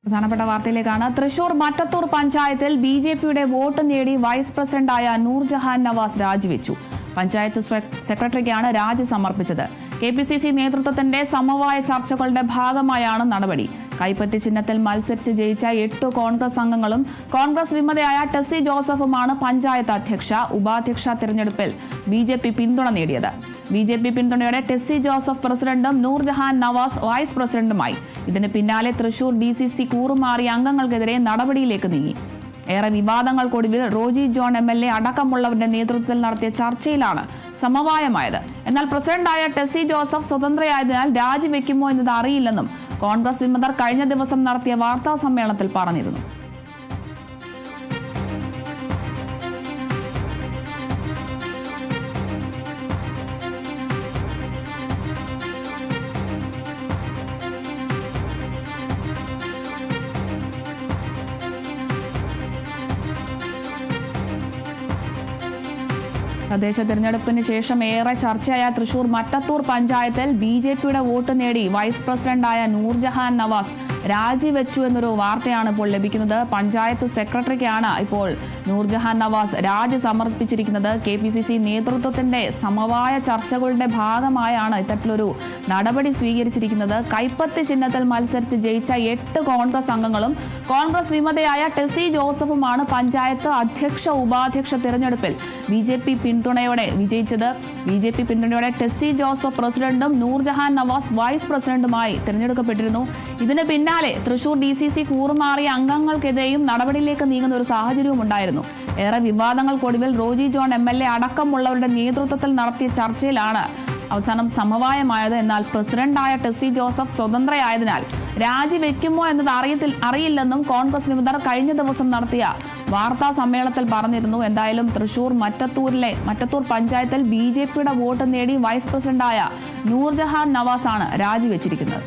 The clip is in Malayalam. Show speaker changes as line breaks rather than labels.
പ്രധാനപ്പെട്ട വാർത്തയിലേക്കാണ്. തൃശൂർ മറ്റത്തൂർ പഞ്ചായത്തിൽ ബിജെപിയുടെ വോട്ട് നേടി വൈസ് പ്രസിഡന്റായ നൂർജഹാൻ നവാസ് രാജിവെച്ചു. പഞ്ചായത്ത് സെക്രട്ടറിക്കാണ് രാജി സമർപ്പിച്ചത്. കെപിസിസി നേതൃത്വത്തിന്റെ സമവായ ചർച്ചകളുടെ ഭാഗമായാണ് നടപടി. കൈപ്പത്തി ചിഹ്നത്തിൽ മത്സരിച്ച് ജയിച്ച 8 കോൺഗ്രസ് അംഗങ്ങളും കോൺഗ്രസ് വിമതയായ ടെസ്സി ജോസഫുമാണ് പഞ്ചായത്ത് അധ്യക്ഷ ഉപാധ്യക്ഷ തിരഞ്ഞെടുപ്പിൽ ബിജെപി പിന്തുണ നേടിയത്. ബിജെപി പിന്തുണയോടെ ടെസ്സി ജോസഫ് പ്രസിഡന്റും നൂർജഹാൻ നവാസ് വൈസ് പ്രസിഡന്റുമായി. ഇതിന് പിന്നാലെ തൃശൂർ DCC കൂറുമാറിയ അംഗങ്ങൾക്കെതിരെ നടപടിയിലേക്ക് നീങ്ങി. ഏറെ വിവാദങ്ങൾക്കൊടുവിൽ റോജി ജോൺ MLA അടക്കമുള്ളവരുടെ നേതൃത്വത്തിൽ നടത്തിയ ചർച്ചയിലാണ് സമവായമായത്. എന്നാൽ പ്രസിഡന്റായ ടെസ്സി ജോസഫ് സ്വതന്ത്രയായതിനാൽ രാജിവെക്കുമോ എന്നത് അറിയില്ലെന്നും കോൺഗ്രസ് വിമതർ കഴിഞ്ഞ ദിവസം നടത്തിയ വാർത്താ സമ്മേളനത്തിൽ പറഞ്ഞിരുന്നു. തദ്ദേശ തെരഞ്ഞെടുപ്പിന് ശേഷം ഏറെ ചർച്ചയായ തൃശൂർ മറ്റത്തൂർ പഞ്ചായത്തിൽ ബിജെപിയുടെ വോട്ട് നേടി വൈസ് പ്രസിഡന്റായ നൂർജഹാൻ നവാസ് രാജിവെച്ചു എന്നൊരു വാർത്തയാണ് ഇപ്പോൾ ലഭിക്കുന്നത്. പഞ്ചായത്ത് സെക്രട്ടറിക്കാണ് ഇപ്പോൾ നൂർജഹാൻ നവാസ് രാജി സമർപ്പിച്ചിരിക്കുന്നത്. KPCC നേതൃത്വത്തിന്റെ സമവായ ചർച്ചകളുടെ ഭാഗമായാണ് ഇത്തരത്തിലൊരു നടപടി സ്വീകരിച്ചിരിക്കുന്നത്. കൈപ്പത്തി ചിഹ്നത്തിൽ മത്സരിച്ച് ജയിച്ച 8 കോൺഗ്രസ് അംഗങ്ങളും കോൺഗ്രസ് വിമതയായ ടെസ്സി ജോസഫുമാണ് പഞ്ചായത്ത് അധ്യക്ഷ ഉപാധ്യക്ഷ തിരഞ്ഞെടുപ്പിൽ ബിജെപി പിന്തുണയോടെ വിജയിച്ചത്. ബിജെപി പിന്തുണയോടെ ടെസ്സി ജോസഫ് പ്രസിഡന്റും നൂർജഹാൻ നവാസ് വൈസ് പ്രസിഡന്റുമായി തിരഞ്ഞെടുക്കപ്പെട്ടിരുന്നു. ഇതിന് പിന്നാലെ തൃശൂർ DCC കൂറുമാറിയ അംഗങ്ങൾക്കെതിരെയും നടപടിയിലേക്ക് നീങ്ങുന്ന ഒരു സാഹചര്യവും ഉണ്ടായിരുന്നു. ഏറെ വിവാദങ്ങൾക്കൊടുവിൽ റോജി ജോൺ MLA അടക്കമുള്ളവരുടെ നേതൃത്വത്തിൽ നടത്തിയ ചർച്ചയിലാണ് അവസാനം സമവായമായത്. എന്നാൽ പ്രസിഡന്റായ ടെസ്സി ജോസഫ് സ്വതന്ത്രയായതിനാൽ രാജിവെക്കുമോ എന്നത് അറിയില്ലെന്നും കോൺഗ്രസ് വിമതർ കഴിഞ്ഞ ദിവസം നടത്തിയ വാർത്താ സമ്മേളനത്തിൽ പറഞ്ഞിരുന്നു. എന്തായാലും തൃശൂർ മറ്റത്തൂർ പഞ്ചായത്തിൽ ബിജെപിയുടെ വോട്ട് നേടി വൈസ് പ്രസിഡന്റായ നൂർജഹാൻ നവാസാണ് രാജിവെച്ചിരിക്കുന്നത്.